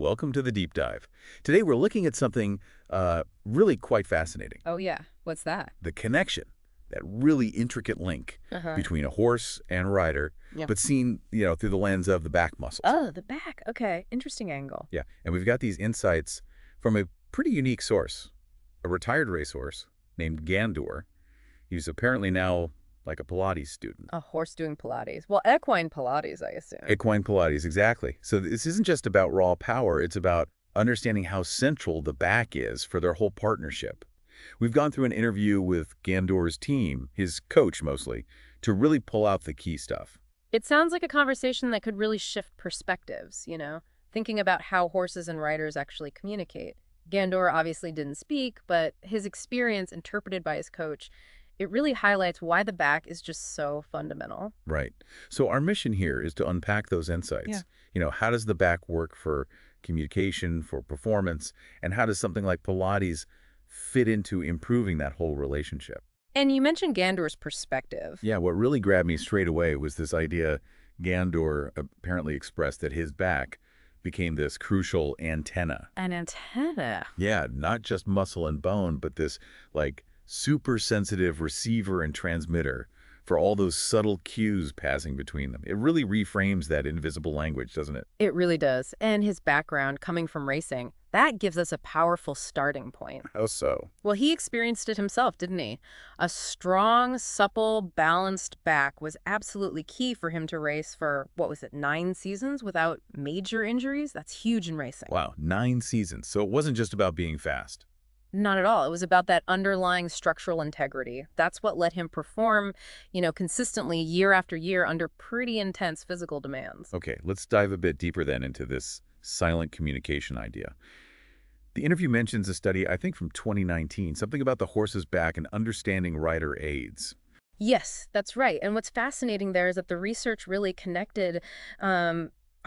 welcome to the deep dive. Today we're looking at something really quite fascinating. Oh, yeah. What's that? The connection, that really intricate link between a horse and rider, Yeah. but seen, through the lens of the back muscles. Oh, the back. Okay. Interesting angle. Yeah, and we've got these insights from a pretty unique source, a retired racehorse named Gandour. He's apparently now like a Pilates student. A horse doing Pilates. Well, equine Pilates, I assume. Equine Pilates, exactly. So this isn't just about raw power, it's about understanding how central the back is for their whole partnership. We've gone through an interview with Gandour's team, his coach mostly, to really pull out the key stuff. It sounds like a conversation that could really shift perspectives, thinking about how horses and riders actually communicate. Gandour obviously didn't speak, but his experience interpreted by his coach, it really highlights why the back is just so fundamental. Right. So our mission here is to unpack those insights. Yeah. How does the back work for communication, for performance, and how does something like Pilates fit into improving that whole relationship? And you mentioned Gandour's perspective. Yeah, what really grabbed me straight away was this idea Gandour apparently expressed that his back became this crucial antenna. An antenna. Yeah, not just muscle and bone, but this like super sensitive receiver and transmitter for all those subtle cues passing between them. It really reframes that invisible language, doesn't it? It really does. And his background coming from racing, that gives us a powerful starting point. How so? Well, he experienced it himself, didn't he? A strong, supple, balanced back was absolutely key for him to race for, 9 seasons without major injuries? That's huge in racing. Wow, 9 seasons. So it wasn't just about being fast. Not at all. It was about that underlying structural integrity. That's what let him perform, consistently year after year under pretty intense physical demands. Okay, let's dive a bit deeper then into this silent communication idea. The interview mentions a study, I think from 2019, something about the horse's back and understanding rider aids. Yes, that's right. And what's fascinating there is that the research really connected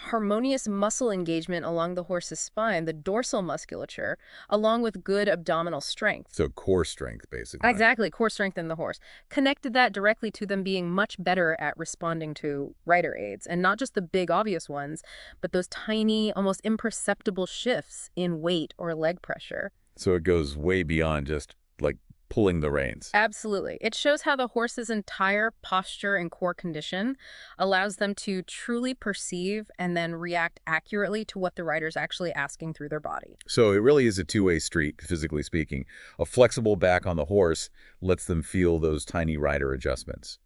harmonious muscle engagement along the horse's spine, the dorsal musculature, along with good abdominal strength. So core strength, basically. Exactly, core strength in the horse. Connected that directly to them being much better at responding to rider aids, and not just the big obvious ones, but those tiny, almost imperceptible shifts in weight or leg pressure. So it goes way beyond just like pulling the reins. Absolutely. It shows how the horse's entire posture and core condition allows them to truly perceive and then react accurately to what the rider's actually asking through their body. So it really is a two-way street, physically speaking. A flexible back on the horse lets them feel those tiny rider adjustments.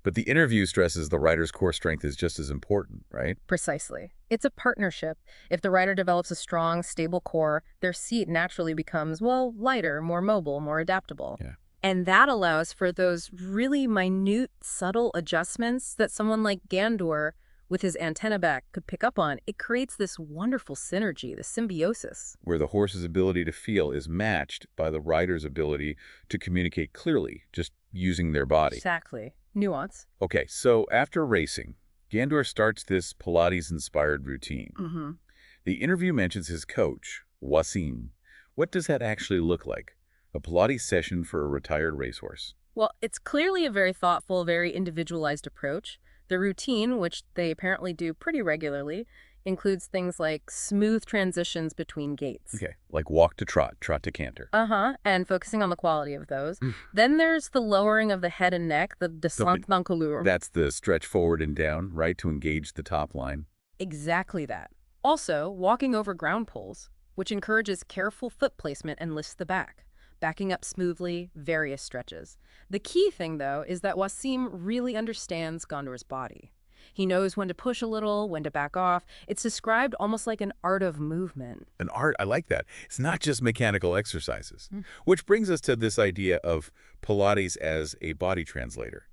But the interview stresses the rider's core strength is just as important, right? Precisely. It's a partnership. If the rider develops a strong, stable core, their seat naturally becomes, lighter, more mobile, more adaptable. Yeah. And that allows for those really minute, subtle adjustments that someone like Gandour, with his antenna back, could pick up on. It creates this wonderful synergy, the symbiosis. Where the horse's ability to feel is matched by the rider's ability to communicate clearly, just using their body. Exactly. Nuance. Okay, so after racing, Gandour starts this Pilates-inspired routine. The interview mentions his coach, Wasim. What does that actually look like? A Pilates session for a retired racehorse. Well, it's clearly a very thoughtful, very individualized approach. The routine, which they apparently do pretty regularly, includes things like smooth transitions between gaits. Okay, like walk to trot, trot to canter. And focusing on the quality of those. Then there's the lowering of the head and neck, the descente d'encolure. That's the stretch forward and down, right, to engage the top line. Exactly that. Also, walking over ground poles, which encourages careful foot placement and lifts the back. Backing up smoothly, various stretches. The key thing, though, is that Wasim really understands Gandour's body. He knows when to push a little, when to back off. It's described almost like an art of movement. An art, I like that. It's not just mechanical exercises. Which brings us to this idea of Pilates as a body translator.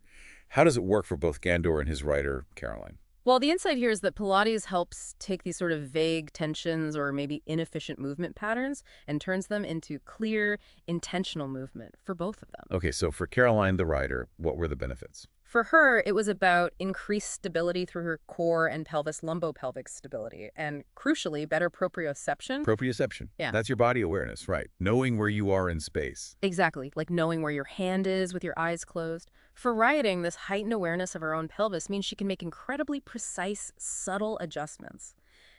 How does it work for both Gandour and his rider, Caroline? Well, the insight here is that Pilates helps take these sort of vague tensions or maybe inefficient movement patterns and turns them into clear, intentional movement for both of them. Okay, so for Caroline, the rider, what were the benefits? For her, it was about increased stability through her core and pelvis lumbopelvic stability, and crucially, better proprioception. Proprioception. Yeah. That's your body awareness, right? Knowing where you are in space. Exactly, like knowing where your hand is with your eyes closed. For riding, this heightened awareness of her own pelvis means she can make incredibly precise, subtle adjustments.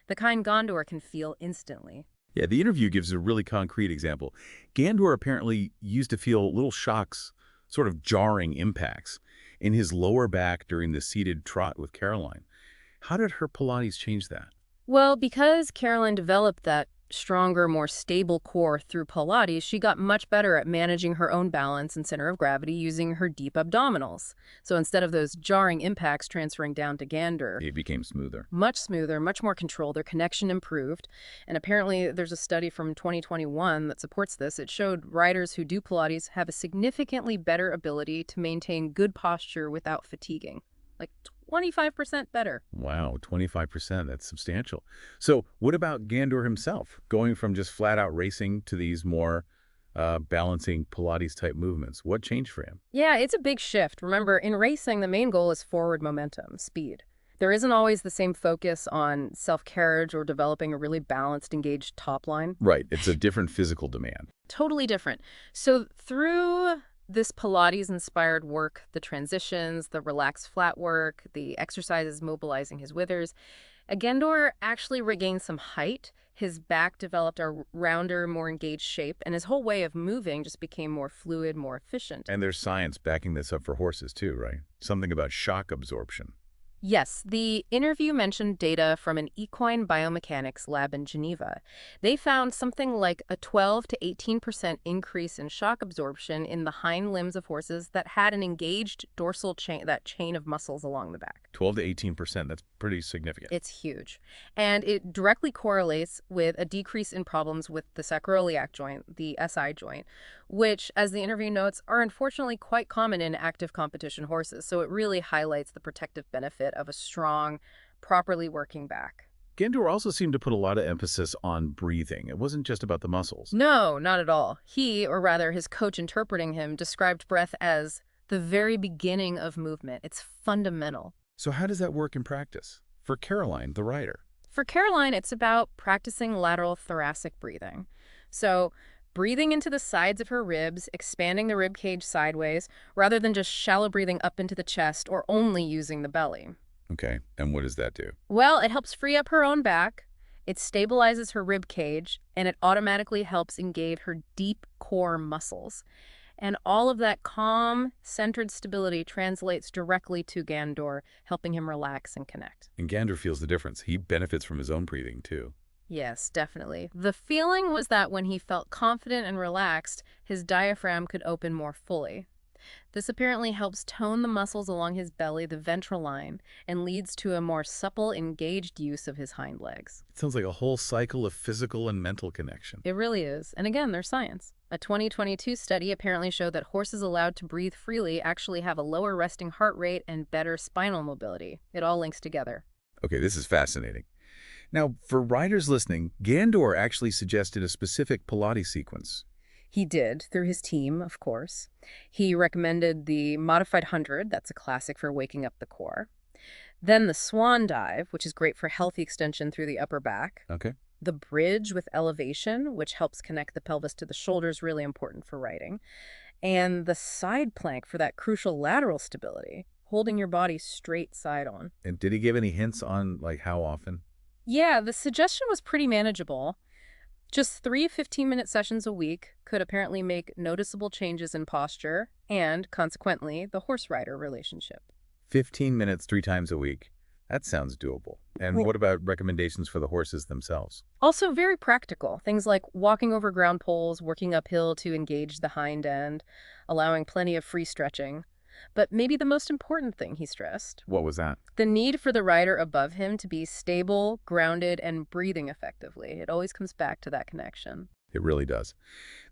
the kind Gandour can feel instantly. Yeah, the interview gives a really concrete example. Gandour apparently used to feel little shocks, sort of jarring impacts, in his lower back during the seated trot with Caroline. How did her Pilates change that? Well, because Caroline developed that stronger, more stable core through Pilates, she got much better at managing her own balance and center of gravity using her deep abdominals. So instead of those jarring impacts transferring down to Gandour, It became smoother. much smoother, much more control, their connection improved. And apparently there's a study from 2021 that supports this. It showed riders who do Pilates have a significantly better ability to maintain good posture without fatiguing. Like 25% better. Wow, 25%, that's substantial. So what about Gandour himself, going from just flat-out racing to these more balancing Pilates-type movements? What changed for him? Yeah, it's a big shift. Remember, in racing, the main goal is forward momentum, speed. There isn't always the same focus on self-carriage or developing a really balanced, engaged top line. Right, it's a different physical demand. Totally different. So through this Pilates-inspired work, the transitions, the relaxed flat work, the exercises mobilizing his withers, Gandour actually regained some height. His back developed a rounder, more engaged shape, and his whole way of moving just became more fluid, more efficient. And there's science backing this up for horses too, right? Something about shock absorption. Yes, the interview mentioned data from an equine biomechanics lab in Geneva. They found something like a 12 to 18% increase in shock absorption in the hind limbs of horses that had an engaged dorsal chain, that chain of muscles along the back. 12 to 18%, that's pretty significant. It's huge. And it directly correlates with a decrease in problems with the sacroiliac joint, the SI joint, which, as the interview notes, are unfortunately quite common in active competition horses. So it really highlights the protective benefit of a strong, properly working back. Gandour also seemed to put a lot of emphasis on breathing. It wasn't just about the muscles. No, not at all. He, or rather his coach interpreting him, described breath as the very beginning of movement. It's fundamental. So how does that work in practice? For Caroline, the rider. For Caroline, it's about practicing lateral thoracic breathing. So breathing into the sides of her ribs, expanding the rib cage sideways, rather than just shallow breathing up into the chest or only using the belly. Okay, and what does that do? Well, it helps free up her own back, it stabilizes her rib cage, and it automatically helps engage her deep core muscles. And all of that calm, centered stability translates directly to Gandour, helping him relax and connect. And Gandour feels the difference. He benefits from his own breathing, too. Yes, definitely. The feeling was that when he felt confident and relaxed, his diaphragm could open more fully. This apparently helps tone the muscles along his belly, the ventral line, and leads to a more supple, engaged use of his hind legs. It sounds like a whole cycle of physical and mental connection. It really is. And again, there's science. A 2022 study apparently showed that horses allowed to breathe freely actually have a lower resting heart rate and better spinal mobility. It all links together. Okay, this is fascinating. Now, for riders listening, Gandour actually suggested a specific Pilates sequence. He did, through his team, of course. He recommended the modified 100, that's a classic for waking up the core. Then the swan dive, which is great for healthy extension through the upper back. Okay. The bridge with elevation, which helps connect the pelvis to the shoulders, really important for riding. And the side plank for that crucial lateral stability, holding your body straight side on. And did he give any hints on, like, how often? Yeah, the suggestion was pretty manageable. Just 3 15-minute sessions a week could apparently make noticeable changes in posture and, consequently, the horse-rider relationship. 15 minutes 3 times a week. That sounds doable. And Well, what about recommendations for the horses themselves? also very practical. Things like walking over ground poles, working uphill to engage the hind end, allowing plenty of free stretching. But maybe the most important thing he stressed, What was that? the need for the rider above him to be stable, grounded, and breathing effectively. It always comes back to that connection. It really does.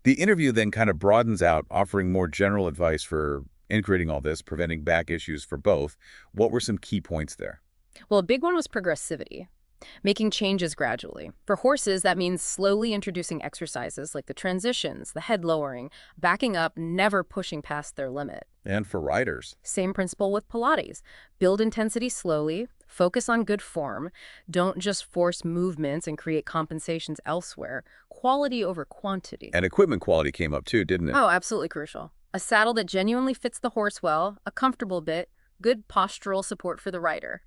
The interview then kind of broadens out, offering more general advice for integrating all this, preventing back issues for both. What were some key points there? Well, a big one was progressivity, making changes gradually. For horses, that means slowly introducing exercises like the transitions, the head lowering, backing up, never pushing past their limit. And for riders. Same principle with Pilates. Build intensity slowly, focus on good form, don't just force movements and create compensations elsewhere. Quality over quantity. And equipment quality came up too, didn't it? Oh, absolutely crucial. A saddle that genuinely fits the horse well, a comfortable bit, good postural support for the rider.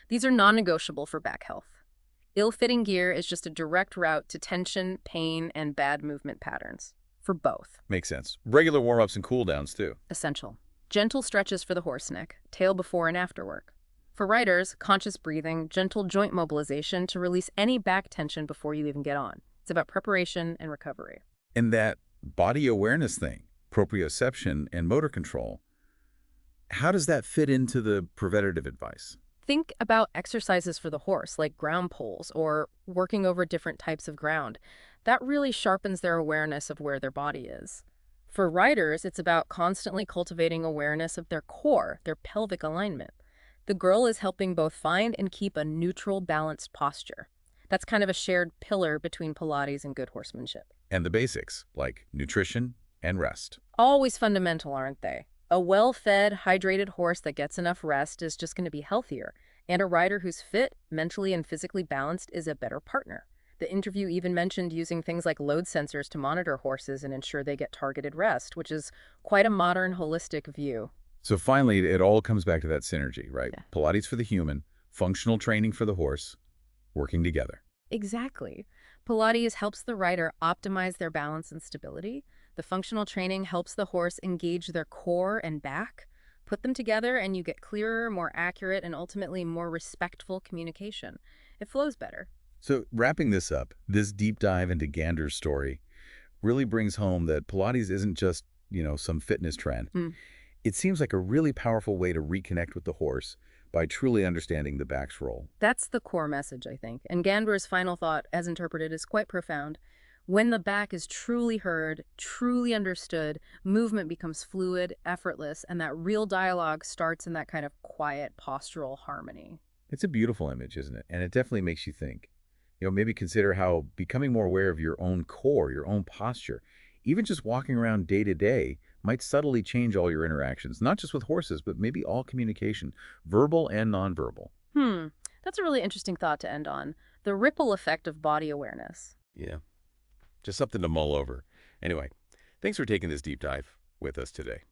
These are non-negotiable for back health. Ill-fitting gear is just a direct route to tension, pain, and bad movement patterns. For both. Makes sense. Regular warm-ups and cool-downs, too. Essential. Gentle stretches for the horse neck, tail before and after work. For riders, conscious breathing, gentle joint mobilization to release any back tension before you even get on. It's about preparation and recovery. And that body awareness thing, proprioception and motor control, how does that fit into the preventative advice? Think about exercises for the horse, like ground poles or working over different types of ground. That really sharpens their awareness of where their body is. For riders, it's about constantly cultivating awareness of their core, their pelvic alignment. The girl is helping both find and keep a neutral, balanced posture. That's kind of a shared pillar between Pilates and good horsemanship. And the basics, like nutrition and rest. Always fundamental, aren't they? A well-fed, hydrated horse that gets enough rest is just going to be healthier. And a rider who's fit, mentally and physically balanced is a better partner. The interview even mentioned using things like load sensors to monitor horses and ensure they get targeted rest, which is quite a modern, holistic view. So finally, it all comes back to that synergy, right? Yeah. Pilates for the human, functional training for the horse, working together. Exactly. Pilates helps the rider optimize their balance and stability. The functional training helps the horse engage their core and back. Put them together and you get clearer, more accurate, and ultimately more respectful communication. It flows better. So wrapping this up, this deep dive into Gandour's story really brings home that Pilates isn't just, some fitness trend. It seems like a really powerful way to reconnect with the horse by truly understanding the back's role. That's the core message, I think. And Gandour's final thought, as interpreted, is quite profound. When the back is truly heard, truly understood, movement becomes fluid, effortless, and that real dialogue starts in that kind of quiet postural harmony. It's a beautiful image, isn't it? And it definitely makes you think. Maybe consider how becoming more aware of your own core, your own posture, even just walking around day to day might subtly change all your interactions, not just with horses, but maybe all communication, verbal and nonverbal. That's a really interesting thought to end on. The ripple effect of body awareness. Yeah, just something to mull over. Anyway, thanks for taking this deep dive with us today.